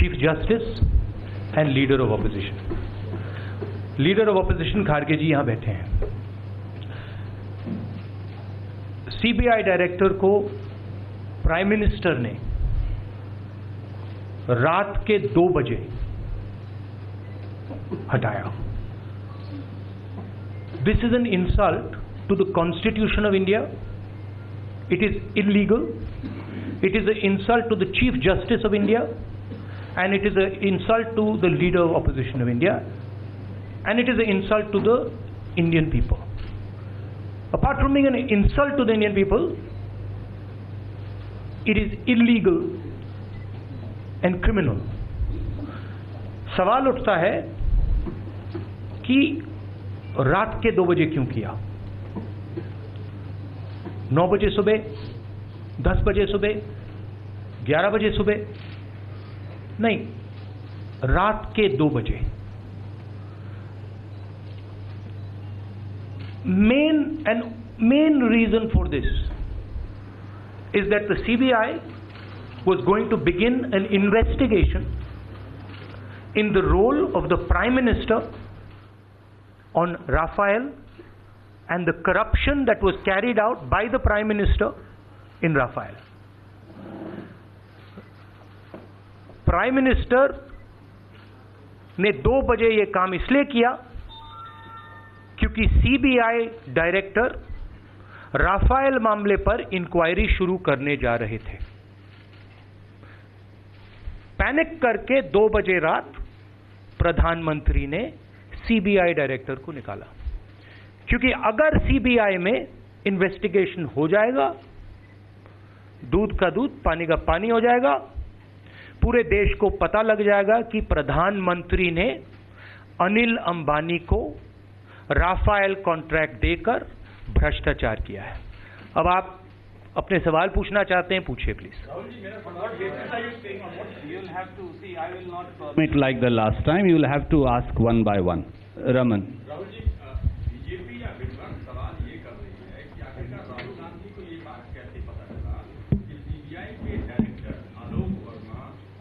Chief Justice and Leader of Opposition. Leader of Opposition Kharge जी यहाँ बैठे हैं. CBI डायरेक्टर को प्राइम मिनिस्टर ने रात के 2 बजे हटाया. This is an insult to the Constitution of India. It is illegal. It is an insult to the Chief Justice of India, and it is an insult to the Leader of Opposition of India, and it is an insult to the Indian people. Apart from being an insult to the Indian people, it is illegal and criminal. सवाल उठता है कि रात के 2 बजे क्यों किया? 9 बजे सुबह, 10 बजे सुबह, 11 बजे सुबह? नहीं, रात के 2 बजे. Main reason for this is that the CBI was going to begin an investigation in the role of the Prime Minister on Rafale and the corruption that was carried out by the Prime Minister in Rafale. Prime Minister ने 2 बजे ये काम इसलिए किया क्योंकि CBI director Rafale मामले पर inquiry शुरू करने जा रहे थे. पैनिक करके 2 बजे रात प्रधानमंत्री ने CBI डायरेक्टर को निकाला, क्योंकि अगर CBI में इन्वेस्टिगेशन हो जाएगा, दूध का दूध पानी का पानी हो जाएगा. पूरे देश को पता लग जाएगा कि प्रधानमंत्री ने अनिल अंबानी को राफेल कॉन्ट्रैक्ट देकर भ्रष्टाचार किया है. अब आप अपने सवाल पूछना चाहते हैं, पूछिए please. Like the last time, you will have to ask one by one. Raman. Rahul ji, BJP या विपक्ष सवाल ये कर रही है कि आखिरकार राहुल गांधी को ये बात कैसे पता चला कि सीबीआई के डायरेक्टर आलोक वर्मा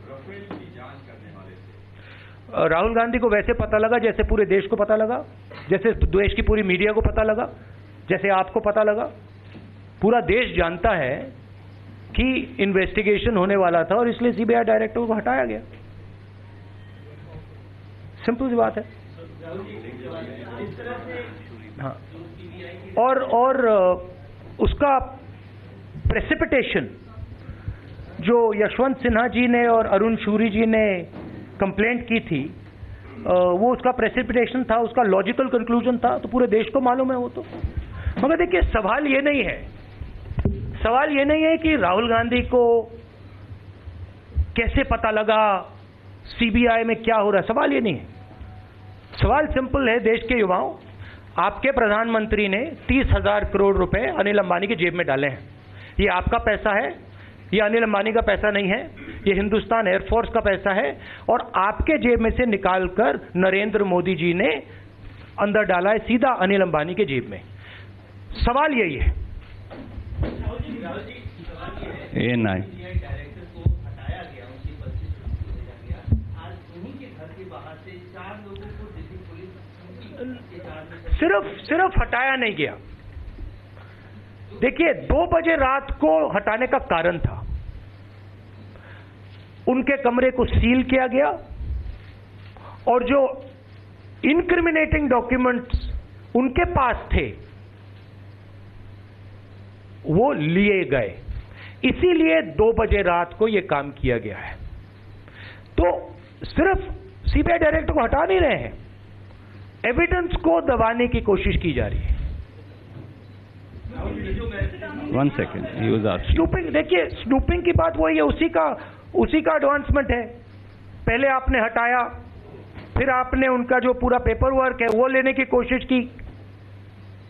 राफेल की जांच करने वाले थे? राहुल गांधी को वैसे पता लगा जैसे पूरे देश को पता लगा, जैसे देश की पूरी मीडिया को पता लगा, जैसे आपको पता लगा. पूरा देश जानता है कि इन्वेस्टिगेशन होने वाला था और इसलिए सीबीआई डायरेक्टर को हटाया गया. सिंपल सी बात है. हाँ, और उसका प्रेसिपिटेशन जो यशवंत सिन्हा जी ने और अरुण शूरी जी ने कंप्लेंट की थी, वो उसका प्रेसिपिटेशन था, उसका लॉजिकल कंक्लूजन था, तो पूरे देश को मालूम है वो तो. मगर देखिए, सवाल ये नहीं है, सवाल ये नहीं है कि राहुल गांधी को कैसे पता लगा सीबीआई में क्या हो रहा है. सवाल ये नहीं है. सवाल सिंपल है. देश के युवाओं, आपके प्रधानमंत्री ने 30,000 करोड़ रुपए अनिल अंबानी की जेब में डाले हैं. ये आपका पैसा है, ये अनिल अंबानी का पैसा नहीं है, ये हिंदुस्तान एयरफोर्स का पैसा है, और आपके जेब में से निकालकर नरेंद्र मोदी जी ने अंदर डाला है सीधा अनिल अंबानी के जेब में. सवाल यही है. ये नहीं, डायरेक्टर को हटाया गया, उनकी पर्ची से भेजा गया. आज उन्हीं के घर के बाहर से 4 लोगों को दिल्ली पुलिस सिर्फ हटाया नहीं गया. देखिए, 2 बजे रात को हटाने का कारण था, उनके कमरे को सील किया गया और जो इनक्रिमिनेटिंग डॉक्यूमेंट्स उनके पास थे वो लिए गए. इसीलिए 2 बजे रात को यह काम किया गया है. तो सिर्फ सीबीआई डायरेक्टर को हटा नहीं रहे हैं, एविडेंस को दबाने की कोशिश की जा रही है. 1 second. He was asking. Snooping, देखिए, स्नूपिंग की बात वही है, उसी का एडवांसमेंट है. पहले आपने हटाया, फिर आपने उनका जो पूरा पेपर वर्क है वो लेने की कोशिश की.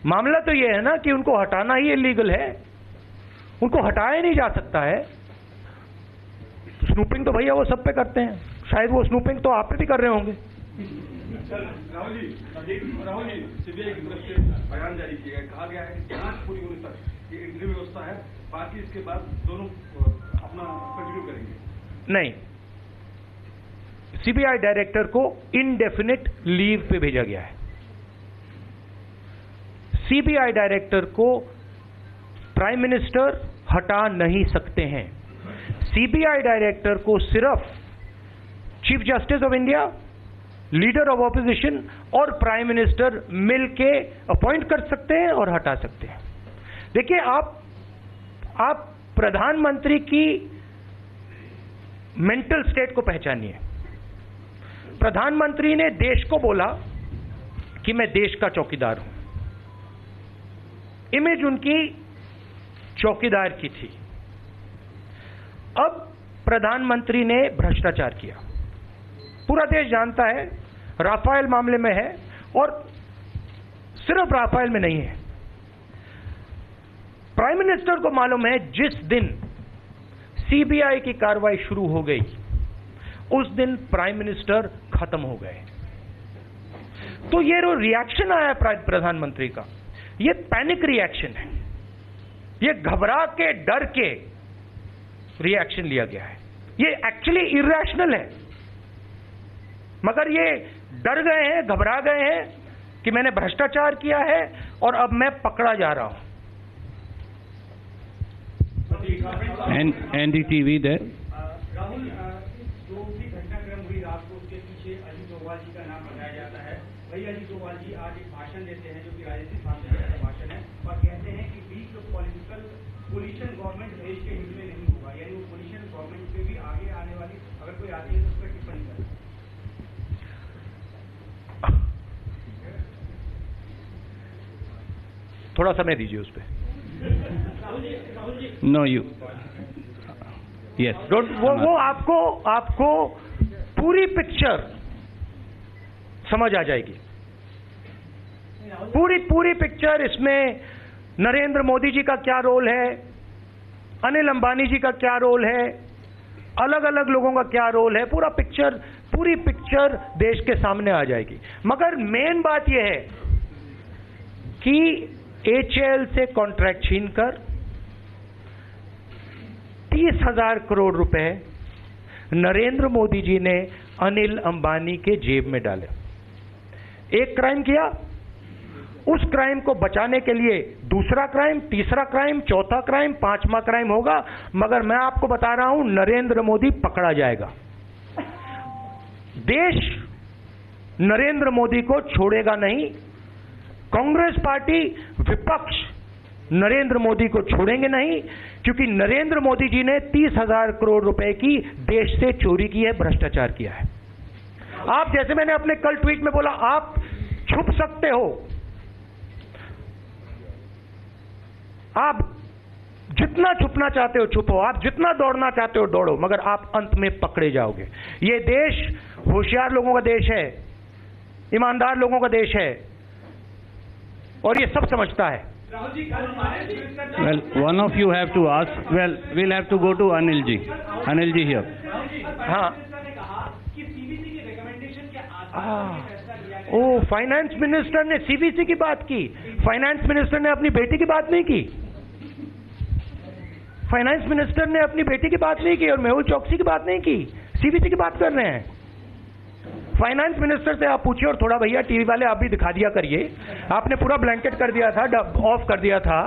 मामला तो ये है ना कि उनको हटाना ही इलीगल है, उनको हटाया नहीं जा सकता है. स्नूपिंग तो भैया वो सब पे करते हैं, शायद वो स्नूपिंग तो आप पे भी कर रहे होंगे. राहुल जी, सीबीआई की तरफ से बयान जारी किया गया, कहा गया है कि जांच पूरी होने तक ये इंटरव्यू व्यवस्था है, बाकी इसके बाद दोनों अपना कंटिन्यू करेंगे. नहीं, सीबीआई डायरेक्टर को इनडेफिनिट लीव पे भेजा गया है। सीबीआई डायरेक्टर को प्राइम मिनिस्टर हटा नहीं सकते हैं। सीबीआई डायरेक्टर को सिर्फ chief justice of India, leader of opposition और प्राइम मिनिस्टर मिलके अपॉइंट कर सकते हैं और हटा सकते हैं। देखिए, आप प्रधानमंत्री की मेंटल स्टेट को पहचानिए। प्रधानमंत्री ने देश को बोला कि मैं देश का चौकीदार हूं। इमेज उनकी चौकीदार की थी। अब प्रधानमंत्री ने भ्रष्टाचार किया, पूरा देश जानता है, राफेल मामले में है और सिर्फ राफेल में नहीं है। प्राइम मिनिस्टर को मालूम है जिस दिन सीबीआई की कार्रवाई शुरू हो गई उस दिन प्राइम मिनिस्टर खत्म हो गए। तो ये जो रिएक्शन आया प्रधानमंत्री का, ये पैनिक रिएक्शन है, ये घबरा के डर के रिएक्शन लिया गया है। ये एक्चुअली इरेशनल है, मगर ये डर गए हैं, घबरा गए हैं कि मैंने भ्रष्टाचार किया है और अब मैं पकड़ा जा रहा हूं। NDTV there. राहुल, जो भी घटनाक्रम हुई रात को, उसके पीछे अजीत डोभाल जी का नाम बताया जाता है। वही अजीत डोभाल जी आज एक भाषण देते हैं जो कि राजनीतिक भाषण है और कहते हैं कि वीक पॉलिटिकल पोलिशन गवर्नमेंट देश के हित में नहीं होगा, यानी वो पोलिशन गवर्नमेंट से भी आगे आने वाली अगर कोई आती है तो उस पर टिप्पणी करें। थोड़ा समय दीजिए उस पर। No, you. Yes. वो आपको पूरी पिक्चर समझ आ जाएगी। पूरी पिक्चर, इसमें नरेंद्र मोदी जी का क्या रोल है, अनिल अंबानी जी का क्या रोल है, अलग अलग लोगों का क्या रोल है, पूरी पिक्चर देश के सामने आ जाएगी। मगर मेन बात यह है कि HAL से कॉन्ट्रैक्ट छीनकर 30,000 करोड़ रुपए नरेंद्र मोदी जी ने अनिल अंबानी के जेब में डाले। एक क्राइम किया, उस क्राइम को बचाने के लिए दूसरा क्राइम, तीसरा क्राइम, चौथा क्राइम, पांचवा क्राइम होगा, मगर मैं आपको बता रहा हूं नरेंद्र मोदी पकड़ा जाएगा। देश नरेंद्र मोदी को छोड़ेगा नहीं। कांग्रेस पार्टी, विपक्ष नरेंद्र मोदी को छोड़ेंगे नहीं, क्योंकि नरेंद्र मोदी जी ने 30,000 करोड़ रुपए की देश से चोरी की है, भ्रष्टाचार किया है। आप, जैसे मैंने अपने कल ट्वीट में बोला, आप छुप सकते हो, आप जितना छुपना चाहते हो छुपो, आप जितना दौड़ना चाहते हो दौड़ो, मगर आप अंत में पकड़े जाओगे। ये देश होशियार लोगों का देश है, ईमानदार लोगों का देश है और ये सब समझता है। Well, one of you have to ask. Well, we'll have to go to Anil ji. Anil ji here. हाँ, ओ फाइनेंस मिनिस्टर ने सीबीसी की बात की। फाइनेंस मिनिस्टर ने अपनी बेटी की बात नहीं की। फाइनेंस मिनिस्टर ने अपनी बेटी की बात नहीं की और मेहुल चौकसी की बात नहीं की, सीबीसी की बात कर रहे हैं। फाइनेंस मिनिस्टर से आप पूछिए, और थोड़ा भैया टीवी वाले आप भी दिखा दिया करिए, आपने पूरा ब्लैंकेट कर दिया था, ऑफ कर दिया था।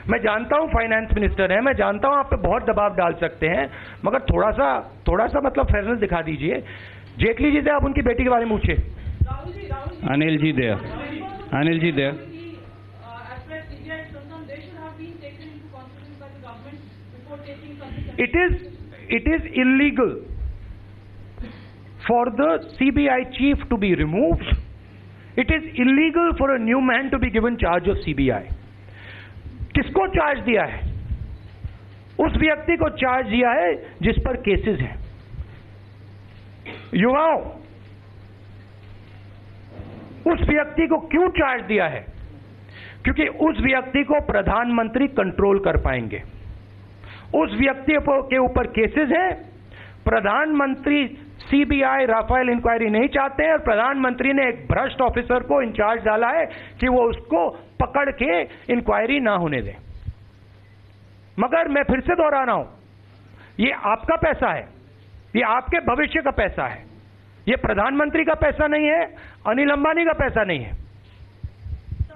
मैं जानता हूं फाइनेंस मिनिस्टर है, मैं जानता हूं आप पे बहुत दबाव डाल सकते हैं, मगर थोड़ा सा मतलब फेयरनेस दिखा दीजिए। जेटली जी से आप उनकी बेटी के बारे में पूछिए। Anil ji there. Anil ji there. It is illegal for the CBI chief to be removed. It is illegal for a new man to be given charge of CBI. किसको चार्ज दिया है? उस व्यक्ति को चार्ज दिया है जिस पर केसेस हैं। युवाओं, उस व्यक्ति को क्यों चार्ज दिया है? क्योंकि उस व्यक्ति को प्रधानमंत्री कंट्रोल कर पाएंगे। उस व्यक्ति के ऊपर केसेस हैं। प्रधानमंत्री सीबीआई राफेल इंक्वायरी नहीं चाहते हैं और प्रधानमंत्री ने एक भ्रष्ट ऑफिसर को इंचार्ज डाला है कि वो उसको पकड़ के इंक्वायरी ना होने दें। मगर मैं फिर से दोहरा रहा हूं, ये आपका पैसा है, ये आपके भविष्य का पैसा है। ये प्रधानमंत्री का पैसा नहीं है, अनिल अंबानी का पैसा नहीं है।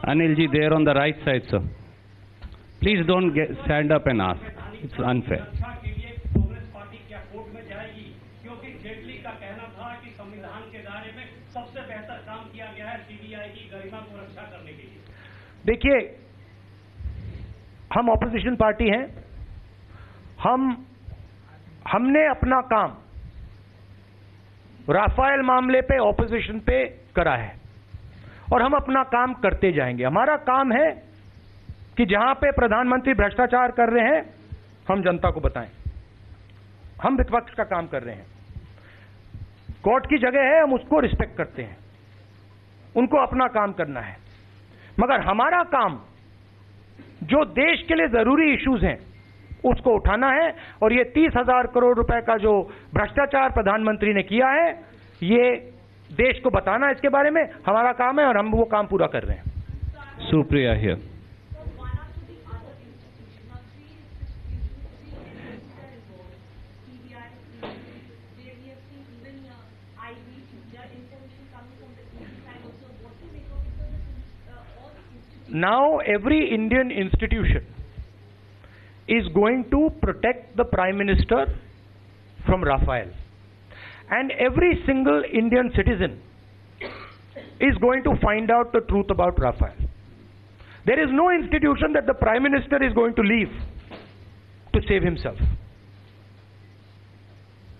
Anil ji, there on the right side, sir. Please don't stand up and ask. It's unfair. सुरक्षा के लिए कांग्रेस पार्टी क्या कोर्ट में जाएगी? क्योंकि जेटली का कहना था कि संविधान के दायरे में सबसे बेहतर काम किया गया है सीबीआई की गरिमा को रक्षा करने के लिए। देखिए, हम ऑपोजिशन पार्टी हैं, हमने अपना काम राफेल मामले पे ऑपोजिशन पे करा है और हम अपना काम करते जाएंगे। हमारा काम है कि जहां पे प्रधानमंत्री भ्रष्टाचार कर रहे हैं हम जनता को बताएं। हम विपक्ष का काम कर रहे हैं, कोर्ट की जगह है, हम उसको रिस्पेक्ट करते हैं, उनको अपना काम करना है। मगर हमारा काम जो देश के लिए जरूरी इश्यूज हैं उसको उठाना है, और ये 30,000 करोड़ रुपए का जो भ्रष्टाचार प्रधानमंत्री ने किया है, ये देश को बताना इसके बारे में हमारा काम है और हम वो काम पूरा कर रहे हैं। Supriya here. Now every Indian institution is going to protect the Prime Minister from Rafael, and every single Indian citizen is going to find out the truth about Rafael. There is no institution that the Prime Minister is going to leave to save himself.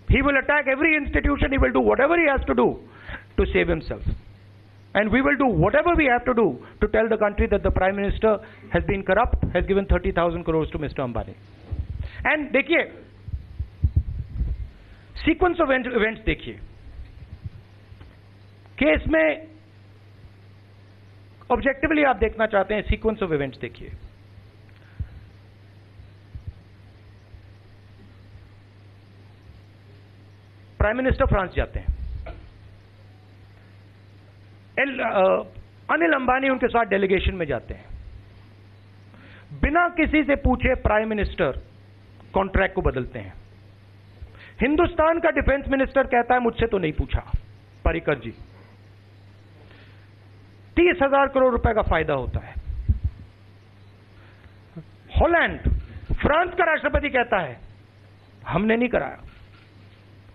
He will attack every institution, he will do whatever he has to do to save himself. And we will do whatever we have to do to tell the country that the Prime Minister has been corrupt, has given 30,000 crores to Mr. Ambani. And देखिए, sequence of events देखिए, case में objectively आप देखना चाहते हैं, sequence of events देखिए। Prime minister France जाते हैं, अनिल अंबानी उनके साथ डेलीगेशन में जाते हैं, बिना किसी से पूछे प्राइम मिनिस्टर कॉन्ट्रैक्ट को बदलते हैं। हिंदुस्तान का डिफेंस मिनिस्टर कहता है मुझसे तो नहीं पूछा, पर्रिकर जी। 30,000 करोड़ रुपए का फायदा होता है। हॉलैंड, फ्रांस का राष्ट्रपति कहता है हमने नहीं कराया,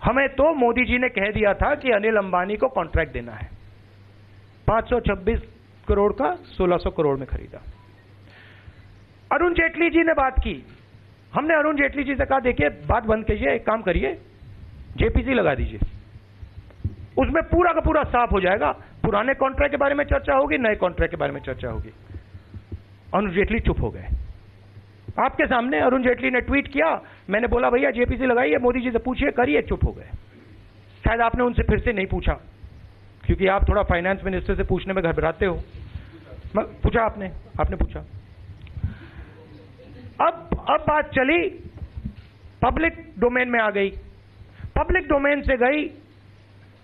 हमें तो मोदी जी ने कह दिया था कि अनिल अंबानी को कॉन्ट्रैक्ट देना है। 526 करोड़ का 1600 करोड़ में खरीदा। अरुण जेटली जी ने बात की, हमने अरुण जेटली जी से कहा देखिए बात बंद कीजिए, एक काम करिए जेपीसी लगा दीजिए, उसमें पूरा का पूरा साफ हो जाएगा, पुराने कॉन्ट्रैक्ट के बारे में चर्चा होगी, नए कॉन्ट्रैक्ट के बारे में चर्चा होगी। अरुण जेटली चुप हो गए। आपके सामने अरुण जेटली ने ट्वीट किया, मैंने बोला भैया जेपीसी लगाइए, मोदी जी से पूछिए, करिए, चुप हो गए। शायद आपने उनसे फिर से नहीं पूछा, क्योंकि आप थोड़ा फाइनेंस मिनिस्टर से पूछने में घबराते हो। पूछा आपने पूछा। अब बात चली, पब्लिक डोमेन में आ गई। पब्लिक डोमेन से गई,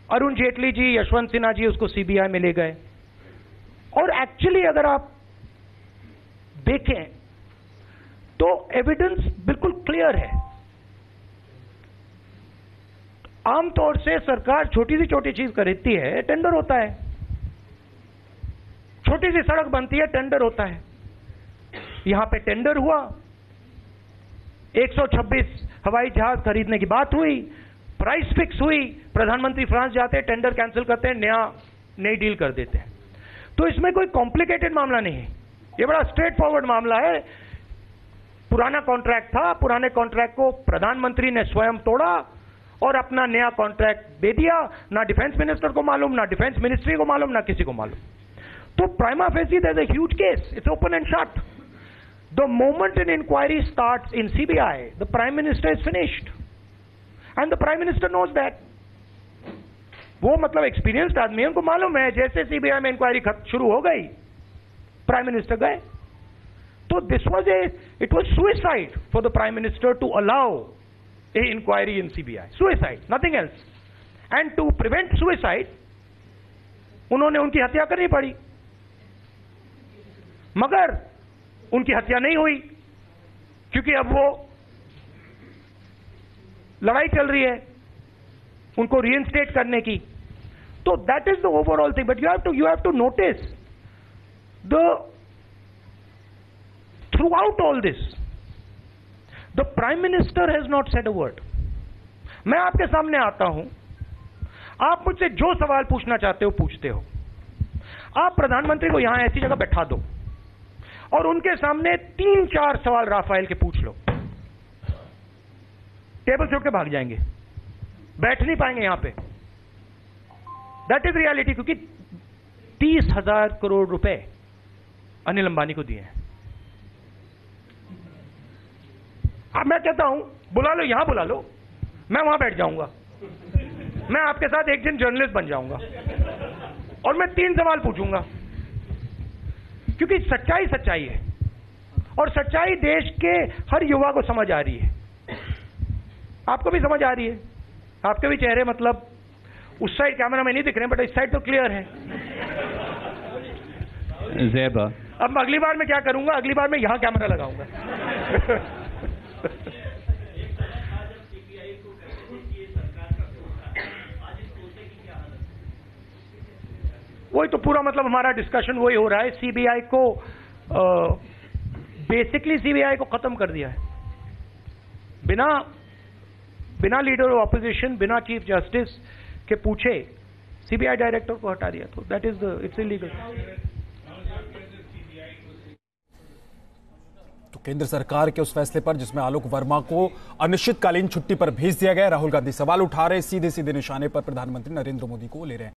अरुण जेटली जी, यशवंत सिन्हा जी उसको सीबीआई में ले गए। और एक्चुअली अगर आप देखें तो एविडेंस बिल्कुल क्लियर है। आमतौर से सरकार छोटी से छोटी चीज खरीदती है, टेंडर होता है। छोटी सी सड़क बनती है, टेंडर होता है। यहां पे टेंडर हुआ, 126 हवाई जहाज खरीदने की बात हुई, प्राइस फिक्स हुई, प्रधानमंत्री फ्रांस जाते हैं, टेंडर कैंसिल करते हैं, नई डील कर देते हैं। तो इसमें कोई कॉम्प्लिकेटेड मामला नहीं है, ये बड़ा स्ट्रेट फॉरवर्ड मामला है। पुराना कॉन्ट्रैक्ट था, पुराने कॉन्ट्रैक्ट को प्रधानमंत्री ने स्वयं तोड़ा और अपना नया कॉन्ट्रैक्ट दे दिया। ना डिफेंस मिनिस्टर को मालूम, ना डिफेंस मिनिस्ट्री को मालूम, ना किसी को मालूम। तो prima facie there is a huge case, it's open and shut. The moment an inquiry starts in CBI, the Prime Minister is finished. And the Prime Minister knows that. वो मतलब experienced आदमी है, उनको मालूम है जैसे सीबीआई में inquiry शुरू हो गई, प्राइम मिनिस्टर गए। तो it was suicide for the Prime Minister to allow a inquiry in CBI. Suicide, nothing else. And to prevent suicide, उन्होंने उनकी हत्या करनी पड़ी। मगर उनकी हत्या नहीं हुई, क्योंकि अब वो लड़ाई चल रही है उनको रीइंस्टेट करने की। So that is the overall thing. But you have to notice throughout all this, the Prime Minister has not said a word. मैं आपके सामने आता हूं, आप मुझसे जो सवाल पूछना चाहते हो पूछते हो। आप प्रधानमंत्री को यहां ऐसी जगह बैठा दो और उनके सामने 3-4 सवाल राफेल के पूछ लो, टेबल से उठ के भाग जाएंगे, बैठ नहीं पाएंगे यहां पे। That is reality. क्योंकि 30,000 करोड़ रुपए अनिल अंबानी को दिए हैं। अब मैं कहता हूं बुला लो, यहां बुला लो, मैं वहां बैठ जाऊंगा, मैं आपके साथ एक दिन जर्नलिस्ट बन जाऊंगा और मैं 3 सवाल पूछूंगा। क्योंकि सच्चाई सच्चाई है और सच्चाई देश के हर युवा को समझ आ रही है। आपको भी समझ आ रही है, आपके भी चेहरे मतलब उस साइड कैमरा में नहीं दिख रहे, बट इस साइड तो क्लियर है। ज़ेबा, अब अगली बार मैं क्या करूंगा, अगली बार मैं यहां कैमरा लगाऊंगा। वही तो पूरा मतलब हमारा डिस्कशन वही हो रहा है। सीबीआई को बेसिकली सीबीआई को खत्म कर दिया है, बिना लीडर ऑफ ऑपोजिशन, बिना चीफ जस्टिस के पूछे सीबीआई डायरेक्टर को हटा दिया। तो दैट इज इट्स इलीगल। तो केंद्र सरकार के उस फैसले पर जिसमें आलोक वर्मा को अनिश्चितकालीन छुट्टी पर भेज दिया गया, राहुल गांधी सवाल उठा रहे, सीधे सीधे निशाने पर प्रधानमंत्री नरेंद्र मोदी को ले रहे हैं।